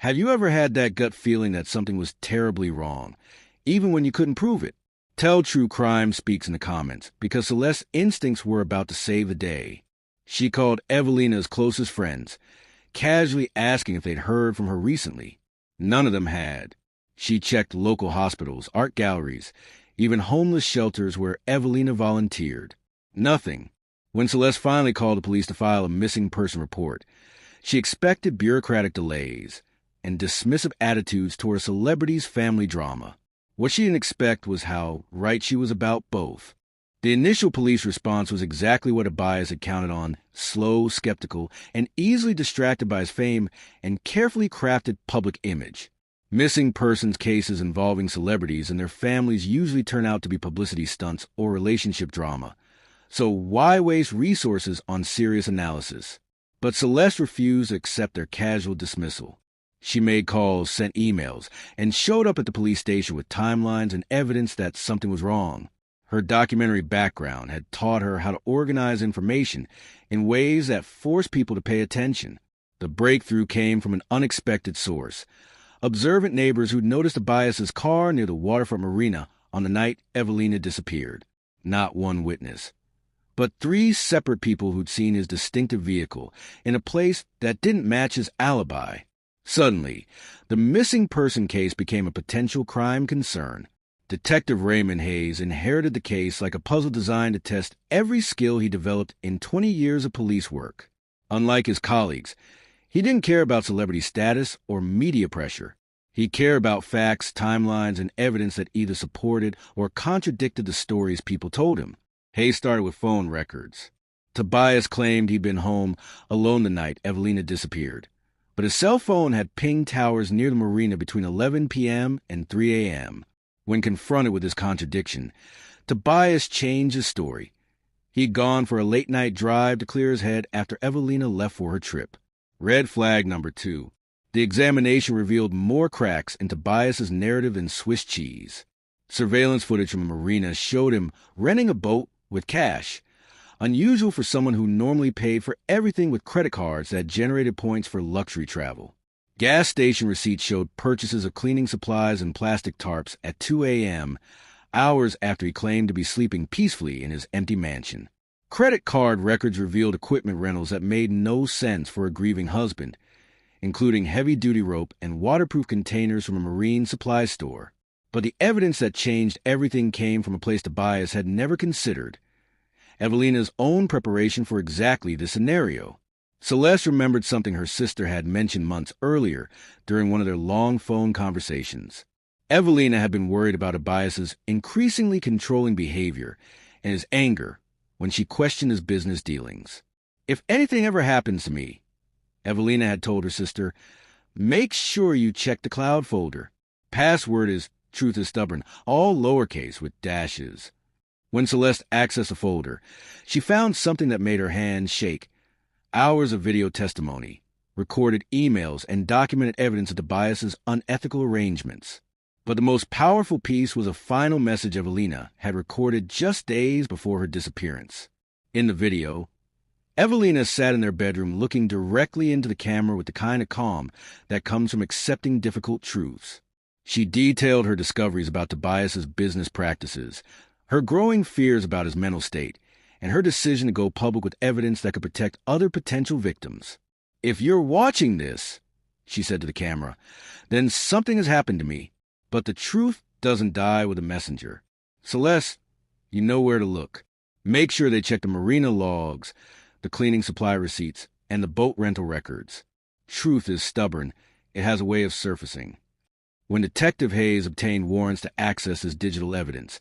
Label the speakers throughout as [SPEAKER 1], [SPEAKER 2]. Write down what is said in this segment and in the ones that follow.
[SPEAKER 1] Have you ever had that gut feeling that something was terribly wrong, even when you couldn't prove it? Tell True Crime speaks in the comments, because Celeste's instincts were about to save the day. She called Evelina's closest friends, casually asking if they'd heard from her recently. None of them had. She checked local hospitals, art galleries, even homeless shelters where Evelina volunteered. Nothing. When Celeste finally called the police to file a missing person report, she expected bureaucratic delays and dismissive attitudes toward a celebrity's family drama. What she didn't expect was how right she was about both. The initial police response was exactly what Tobias had counted on: slow, skeptical, and easily distracted by his fame and carefully crafted public image. Missing persons cases involving celebrities and their families usually turn out to be publicity stunts or relationship drama. So why waste resources on serious analysis? But Celeste refused to accept their casual dismissal. She made calls, sent emails, and showed up at the police station with timelines and evidence that something was wrong. Her documentary background had taught her how to organize information in ways that forced people to pay attention. The breakthrough came from an unexpected source: observant neighbors who'd noticed Tobias's car near the waterfront marina on the night Evelina disappeared. Not one witness, but 3 separate people who'd seen his distinctive vehicle in a place that didn't match his alibi. Suddenly, the missing person case became a potential crime concern. Detective Raymond Hayes inherited the case like a puzzle designed to test every skill he developed in 20 years of police work. Unlike his colleagues, he didn't care about celebrity status or media pressure. He cared about facts, timelines, and evidence that either supported or contradicted the stories people told him. Hayes started with phone records. Tobias claimed he'd been home alone the night Evelina disappeared, but his cell phone had pinged towers near the marina between 11 p.m. and 3 a.m. When confronted with this contradiction, Tobias changed his story. He'd gone for a late-night drive to clear his head after Evelina left for her trip. Red flag number 2. The examination revealed more cracks in Tobias's narrative than Swiss cheese. Surveillance footage from a marina showed him renting a boat with cash, unusual for someone who normally paid for everything with credit cards that generated points for luxury travel. Gas station receipts showed purchases of cleaning supplies and plastic tarps at 2 a.m., hours after he claimed to be sleeping peacefully in his empty mansion. Credit card records revealed equipment rentals that made no sense for a grieving husband, including heavy-duty rope and waterproof containers from a marine supply store. But the evidence that changed everything came from a place Tobias had never considered: Evelina's own preparation for exactly this scenario. Celeste remembered something her sister had mentioned months earlier during one of their long phone conversations. Evelina had been worried about Tobias's increasingly controlling behavior and his anger when she questioned his business dealings. "If anything ever happens to me," Evelina had told her sister, "make sure you check the cloud folder. Password is truth is stubborn, all lowercase with dashes." When Celeste accessed the folder, she found something that made her hands shake: hours of video testimony, recorded emails, and documented evidence of Tobias's unethical arrangements. But the most powerful piece was a final message Evelina had recorded just days before her disappearance. In the video, Evelina sat in their bedroom looking directly into the camera with the kind of calm that comes from accepting difficult truths. She detailed her discoveries about Tobias's business practices, her growing fears about his mental state, and her decision to go public with evidence that could protect other potential victims. "If you're watching this," she said to the camera, "then something has happened to me. But the truth doesn't die with a messenger. Celeste, you know where to look. Make sure they check the marina logs, the cleaning supply receipts, and the boat rental records. Truth is stubborn. It has a way of surfacing." When Detective Hayes obtained warrants to access his digital evidence,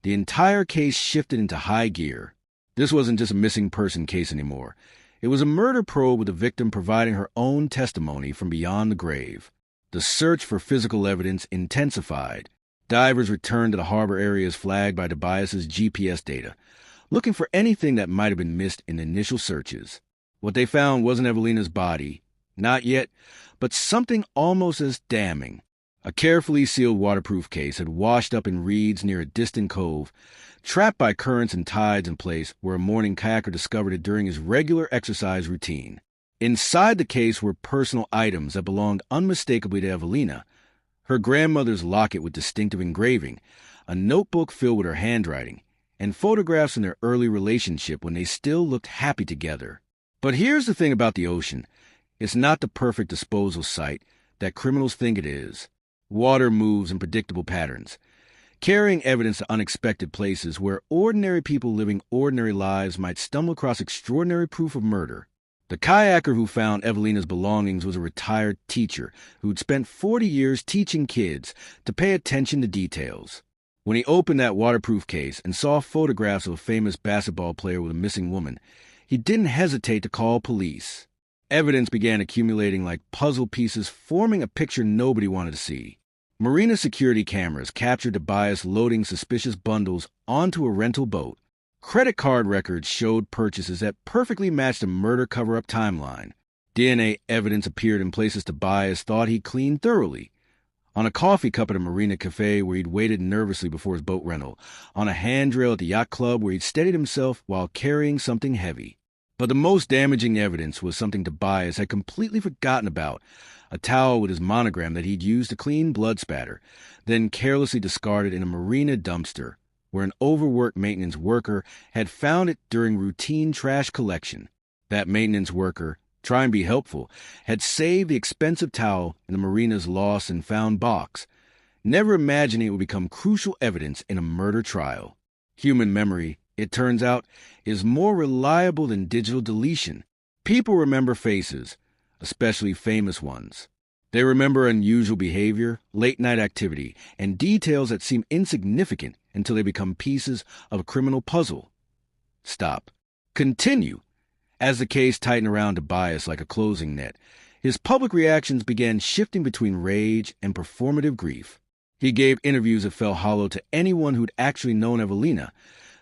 [SPEAKER 1] the entire case shifted into high gear. This wasn't just a missing person case anymore. It was a murder probe with the victim providing her own testimony from beyond the grave. The search for physical evidence intensified. Divers returned to the harbor areas flagged by Tobias's GPS data, looking for anything that might have been missed in initial searches. What they found wasn't Evelina's body, not yet, but something almost as damning. A carefully sealed waterproof case had washed up in reeds near a distant cove, trapped by currents and tides in place where a morning kayaker discovered it during his regular exercise routine. Inside the case were personal items that belonged unmistakably to Evelina: her grandmother's locket with distinctive engraving, a notebook filled with her handwriting, and photographs in their early relationship when they still looked happy together. But here's the thing about the ocean. It's not the perfect disposal site that criminals think it is. Water moves in predictable patterns, carrying evidence to unexpected places where ordinary people living ordinary lives might stumble across extraordinary proof of murder. The kayaker who found Evelina's belongings was a retired teacher who'd spent 40 years teaching kids to pay attention to details. When he opened that waterproof case and saw photographs of a famous basketball player with a missing woman, he didn't hesitate to call police. Evidence began accumulating like puzzle pieces, forming a picture nobody wanted to see. Marina security cameras captured Tobias loading suspicious bundles onto a rental boat. Credit card records showed purchases that perfectly matched a murder cover-up timeline. DNA evidence appeared in places Tobias thought he'd cleaned thoroughly. On a coffee cup at a marina cafe where he'd waited nervously before his boat rental. On a handrail at the yacht club where he'd steadied himself while carrying something heavy. But the most damaging evidence was something Tobias had completely forgotten about: a towel with his monogram that he'd used to clean blood spatter, then carelessly discarded in a marina dumpster, where an overworked maintenance worker had found it during routine trash collection. That maintenance worker, trying to be helpful, had saved the expensive towel in the marina's lost and found box, never imagining it would become crucial evidence in a murder trial. Human memory, it turns out, is more reliable than digital deletion. People remember faces, especially famous ones. They remember unusual behavior, late-night activity, and details that seem insignificant until they become pieces of a criminal puzzle. Stop. Continue. As the case tightened around Tobias like a closing net, his public reactions began shifting between rage and performative grief. He gave interviews that fell hollow to anyone who'd actually known Evelina,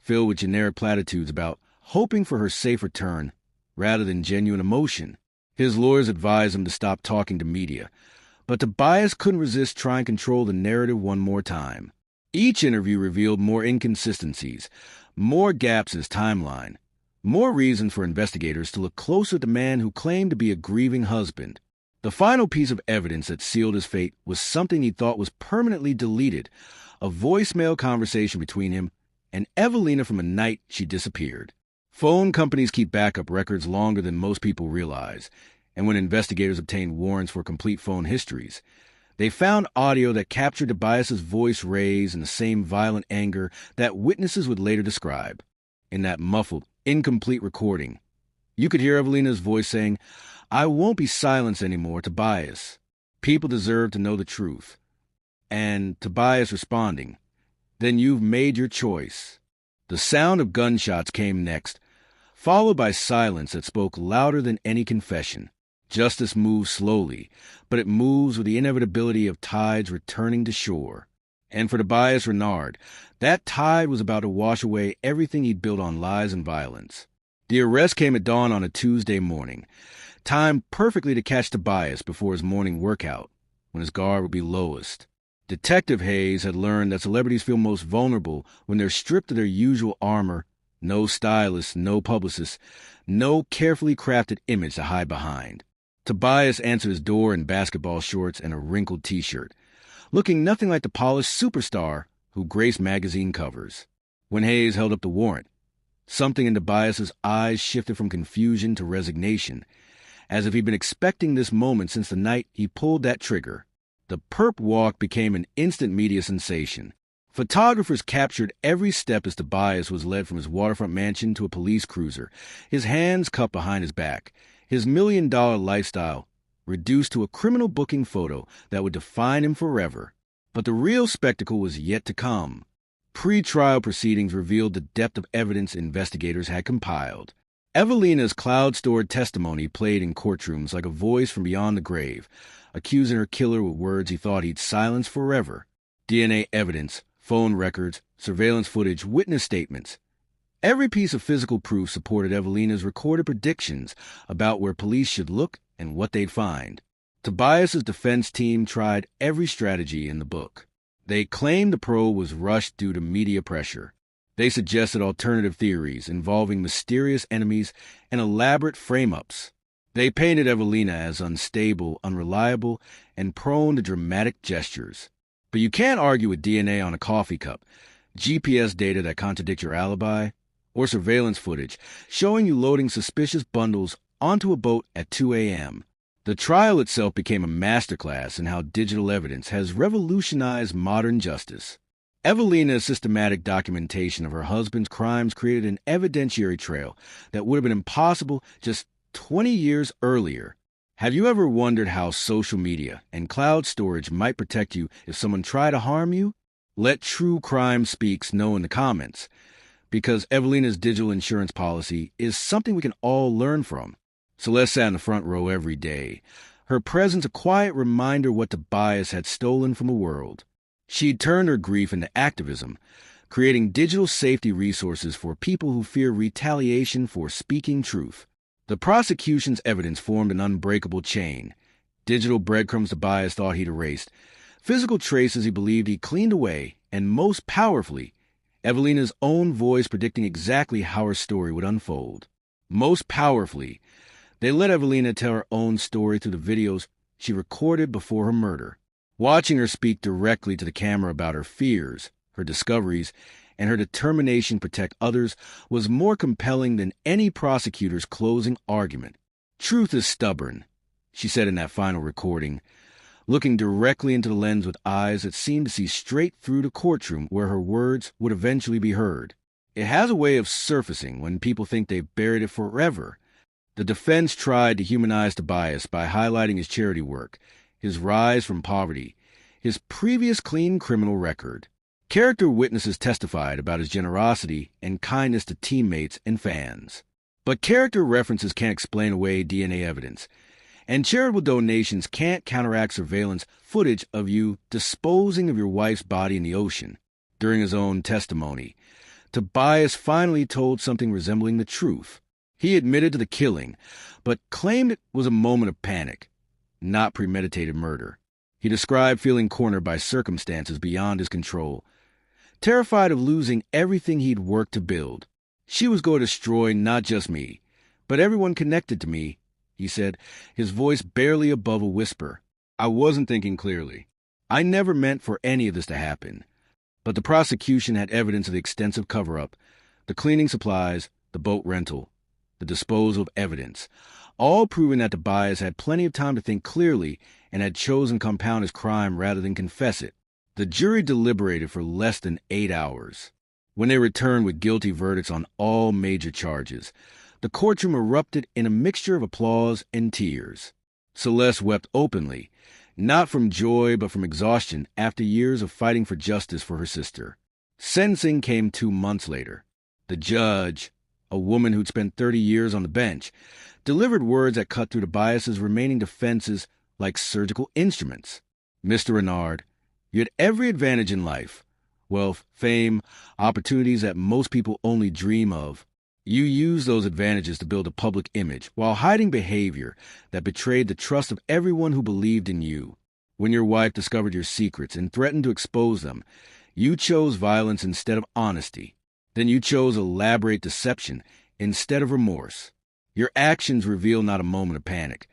[SPEAKER 1] filled with generic platitudes about hoping for her safe return rather than genuine emotion. His lawyers advised him to stop talking to media, but Tobias couldn't resist trying to control the narrative one more time. Each interview revealed more inconsistencies, more gaps in his timeline, more reason for investigators to look closer at the man who claimed to be a grieving husband. The final piece of evidence that sealed his fate was something he thought was permanently deleted: a voicemail conversation between him and Evelina from a night she disappeared. Phone companies keep backup records longer than most people realize, and when investigators obtained warrants for complete phone histories, they found audio that captured Tobias's voice raised in the same violent anger that witnesses would later describe. In that muffled, incomplete recording, you could hear Evelina's voice saying, "I won't be silenced anymore, Tobias. People deserve to know the truth." And Tobias responding, "Then you've made your choice." The sound of gunshots came next, followed by silence that spoke louder than any confession. Justice moves slowly, but it moves with the inevitability of tides returning to shore. And for Tobias Renard, that tide was about to wash away everything he'd built on lies and violence. The arrest came at dawn on a Tuesday morning, timed perfectly to catch Tobias before his morning workout, when his guard would be lowest. Detective Hayes had learned that celebrities feel most vulnerable when they're stripped of their usual armor: no stylist, no publicist, no carefully crafted image to hide behind. Tobias answered his door in basketball shorts and a wrinkled t-shirt, looking nothing like the polished superstar who graced magazine covers. When Hayes held up the warrant, something in Tobias's eyes shifted from confusion to resignation, as if he'd been expecting this moment since the night he pulled that trigger. The perp walk became an instant media sensation. Photographers captured every step as Tobias was led from his waterfront mansion to a police cruiser, his hands cupped behind his back, his $1 million lifestyle reduced to a criminal booking photo that would define him forever. But the real spectacle was yet to come. Pre-trial proceedings revealed the depth of evidence investigators had compiled. Evelina's cloud-stored testimony played in courtrooms like a voice from beyond the grave, accusing her killer with words he thought he'd silence forever. DNA evidence, phone records, surveillance footage, witness statements. Every piece of physical proof supported Evelina's recorded predictions about where police should look and what they'd find. Tobias's defense team tried every strategy in the book. They claimed the probe was rushed due to media pressure. They suggested alternative theories involving mysterious enemies and elaborate frame-ups. They painted Evelina as unstable, unreliable, and prone to dramatic gestures. But you can't argue with DNA on a coffee cup, GPS data that contradict your alibi, or surveillance footage showing you loading suspicious bundles onto a boat at 2 a.m. The trial itself became a masterclass in how digital evidence has revolutionized modern justice. Evelina's systematic documentation of her husband's crimes created an evidentiary trail that would have been impossible just 20 years earlier. Have you ever wondered how social media and cloud storage might protect you if someone tried to harm you? Let True Crime Speaks know in the comments, because Evelina's digital insurance policy is something we can all learn from. Celeste sat in the front row every day, her presence a quiet reminder what Tobias had stolen from the world. She'd turned her grief into activism, creating digital safety resources for people who fear retaliation for speaking truth. The prosecution's evidence formed an unbreakable chain. Digital breadcrumbs Tobias thought he'd erased, physical traces he believed he cleaned away, and most powerfully, Evelina's own voice predicting exactly how her story would unfold. Most powerfully, they let Evelina tell her own story through the videos she recorded before her murder. Watching her speak directly to the camera about her fears, her discoveries, and her determination to protect others was more compelling than any prosecutor's closing argument. "Truth is stubborn," she said in that final recording, looking directly into the lens with eyes that seemed to see straight through the courtroom where her words would eventually be heard. "It has a way of surfacing when people think they've buried it forever." The defense tried to humanize Tobias by highlighting his charity work, his rise from poverty, his previous clean criminal record. Character witnesses testified about his generosity and kindness to teammates and fans. But character references can't explain away DNA evidence, and charitable donations can't counteract surveillance footage of you disposing of your wife's body in the ocean. During his own testimony, Tobias finally told something resembling the truth. He admitted to the killing, but claimed it was a moment of panic, not premeditated murder. He described feeling cornered by circumstances beyond his control, terrified of losing everything he'd worked to build. "She was going to destroy not just me, but everyone connected to me," he said, his voice barely above a whisper. "I wasn't thinking clearly. I never meant for any of this to happen." But the prosecution had evidence of the extensive cover-up, the cleaning supplies, the boat rental, the disposal of evidence, all proving that Tobias had plenty of time to think clearly and had chosen to compound his crime rather than confess it. The jury deliberated for less than 8 hours. When they returned with guilty verdicts on all major charges, the courtroom erupted in a mixture of applause and tears. Celeste wept openly, not from joy but from exhaustion after years of fighting for justice for her sister. Sentencing came 2 months later. The judge, a woman who'd spent 30 years on the bench, delivered words that cut through Tobias's remaining defenses like surgical instruments. "Mr. Renard, you had every advantage in life. Wealth, fame, opportunities that most people only dream of. You used those advantages to build a public image while hiding behavior that betrayed the trust of everyone who believed in you. When your wife discovered your secrets and threatened to expose them, you chose violence instead of honesty. Then you chose elaborate deception instead of remorse. Your actions reveal not a moment of panic,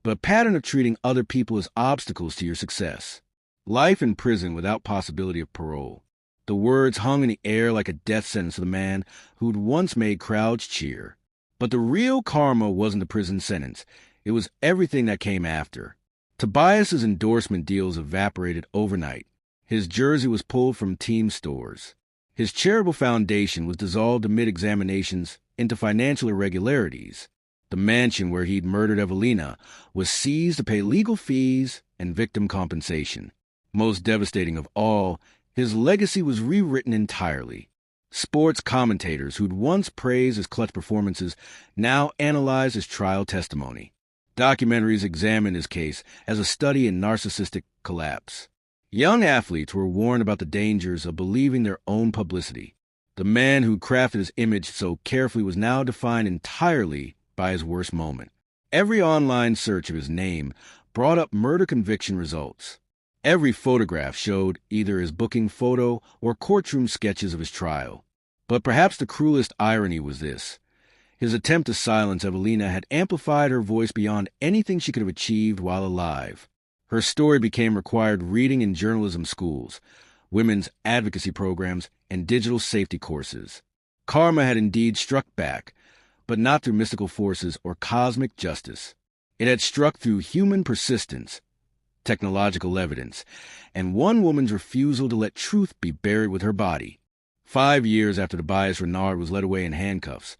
[SPEAKER 1] but a pattern of treating other people as obstacles to your success. Life in prison without possibility of parole." The words hung in the air like a death sentence to the man who'd once made crowds cheer. But the real karma wasn't the prison sentence. It was everything that came after. Tobias's endorsement deals evaporated overnight. His jersey was pulled from team stores. His charitable foundation was dissolved amid examinations into financial irregularities. The mansion where he'd murdered Evelina was seized to pay legal fees and victim compensation. Most devastating of all, his legacy was rewritten entirely. Sports commentators who'd once praised his clutch performances now analyzed his trial testimony. Documentaries examined his case as a study in narcissistic collapse. Young athletes were warned about the dangers of believing their own publicity. The man who crafted his image so carefully was now defined entirely by his worst moment. Every online search of his name brought up murder conviction results. Every photograph showed either his booking photo or courtroom sketches of his trial. But perhaps the cruelest irony was this. His attempt to silence Evelina had amplified her voice beyond anything she could have achieved while alive. Her story became required reading in journalism schools, women's advocacy programs, and digital safety courses. Karma had indeed struck back, but not through mystical forces or cosmic justice. It had struck through human persistence, technological evidence, and one woman's refusal to let truth be buried with her body. 5 years after Tobias Renard was led away in handcuffs,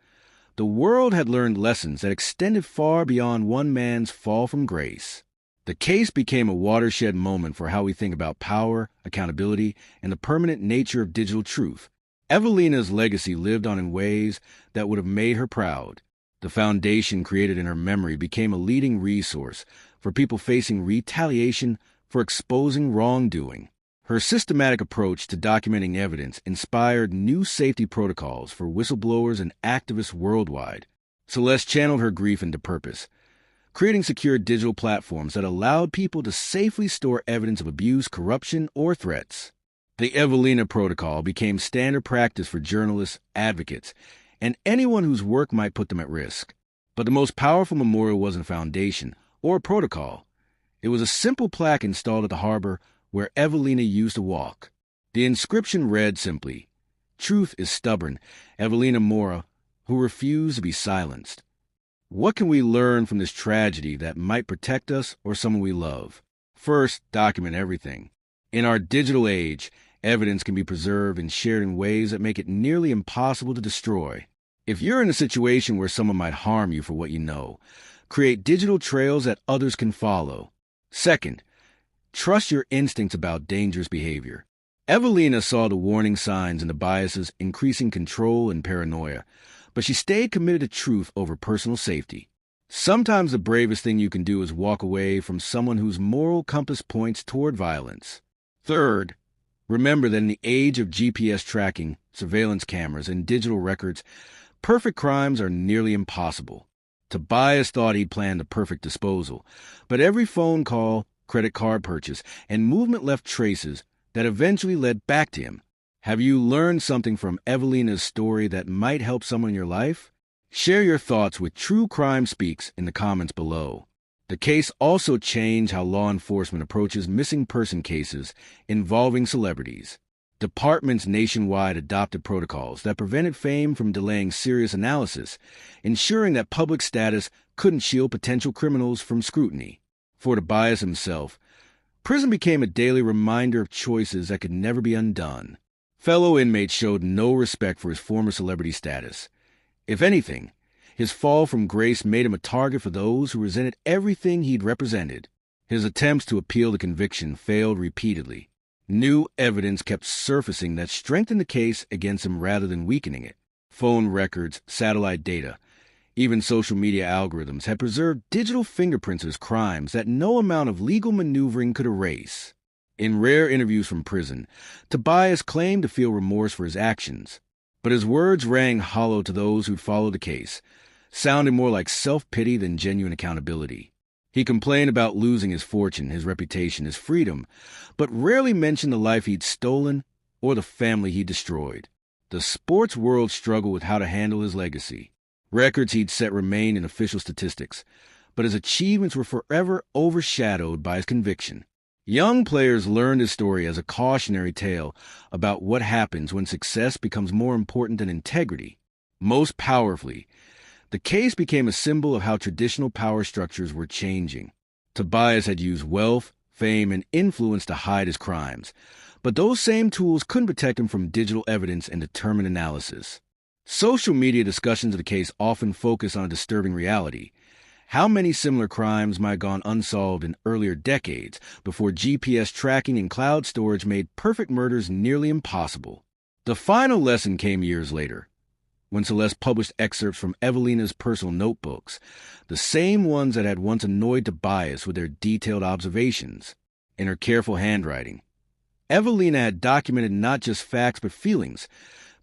[SPEAKER 1] the world had learned lessons that extended far beyond one man's fall from grace. The case became a watershed moment for how we think about power, accountability, and the permanent nature of digital truth. Evelina's legacy lived on in ways that would have made her proud. The foundation created in her memory became a leading resource for people facing retaliation for exposing wrongdoing. Her systematic approach to documenting evidence inspired new safety protocols for whistleblowers and activists worldwide. Celeste channeled her grief into purpose, creating secure digital platforms that allowed people to safely store evidence of abuse, corruption, or threats. The Evelina Protocol became standard practice for journalists, advocates, and anyone whose work might put them at risk. But the most powerful memorial wasn't a foundation or a protocol. It was a simple plaque installed at the harbor where Evelina used to walk. The inscription read simply, "Truth is stubborn, Evelina Mora, who refused to be silenced." What can we learn from this tragedy that might protect us or someone we love? First, document everything. In our digital age, evidence can be preserved and shared in ways that make it nearly impossible to destroy. If you're in a situation where someone might harm you for what you know, create digital trails that others can follow. Second, trust your instincts about dangerous behavior. Evelina saw the warning signs in the biases increasing control and paranoia, but she stayed committed to truth over personal safety. Sometimes the bravest thing you can do is walk away from someone whose moral compass points toward violence. Third, remember that in the age of GPS tracking, surveillance cameras, and digital records, perfect crimes are nearly impossible. Tobias thought he'd planned the perfect disposal, but every phone call, credit card purchase, and movement left traces that eventually led back to him. Have you learned something from Evelina's story that might help someone in your life? Share your thoughts with True Crime Speaks in the comments below. The case also changed how law enforcement approaches missing person cases involving celebrities. Departments nationwide adopted protocols that prevented fame from delaying serious analysis, ensuring that public status couldn't shield potential criminals from scrutiny. For Tobias himself, prison became a daily reminder of choices that could never be undone. Fellow inmates showed no respect for his former celebrity status. If anything, his fall from grace made him a target for those who resented everything he'd represented. His attempts to appeal the conviction failed repeatedly. New evidence kept surfacing that strengthened the case against him rather than weakening it. Phone records, satellite data, even social media algorithms had preserved digital fingerprints of his crimes that no amount of legal maneuvering could erase. In rare interviews from prison, Tobias claimed to feel remorse for his actions, but his words rang hollow to those who'd followed the case, sounding more like self-pity than genuine accountability. He complained about losing his fortune, his reputation, his freedom, but rarely mentioned the life he'd stolen or the family he destroyed. The sports world struggled with how to handle his legacy. Records he'd set remained in official statistics, but his achievements were forever overshadowed by his conviction. Young players learned his story as a cautionary tale about what happens when success becomes more important than integrity. Most powerfully, the case became a symbol of how traditional power structures were changing. Tobias had used wealth, fame, and influence to hide his crimes, but those same tools couldn't protect him from digital evidence and determined analysis. Social media discussions of the case often focus on a disturbing reality. How many similar crimes might have gone unsolved in earlier decades before GPS tracking and cloud storage made perfect murders nearly impossible? The final lesson came years later, when Celeste published excerpts from Evelina's personal notebooks, the same ones that had once annoyed Tobias with their detailed observations. In her careful handwriting, Evelina had documented not just facts but feelings,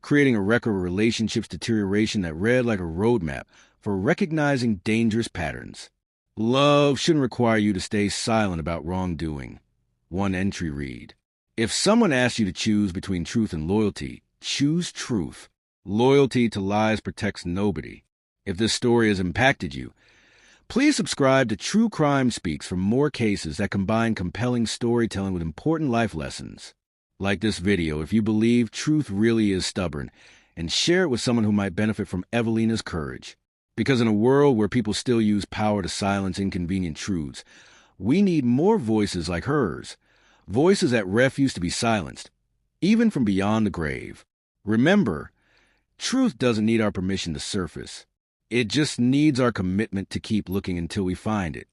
[SPEAKER 1] creating a record of relationships deterioration that read like a roadmap for recognizing dangerous patterns. Love shouldn't require you to stay silent about wrongdoing. One entry read, "If someone asks you to choose between truth and loyalty, choose truth. Loyalty to lies protects nobody." If this story has impacted you, please subscribe to True Crime Speaks for more cases that combine compelling storytelling with important life lessons. Like this video if you believe truth really is stubborn, and share it with someone who might benefit from Evelina's courage. Because in a world where people still use power to silence inconvenient truths, we need more voices like hers, voices that refuse to be silenced, even from beyond the grave. Remember, truth doesn't need our permission to surface. It just needs our commitment to keep looking until we find it.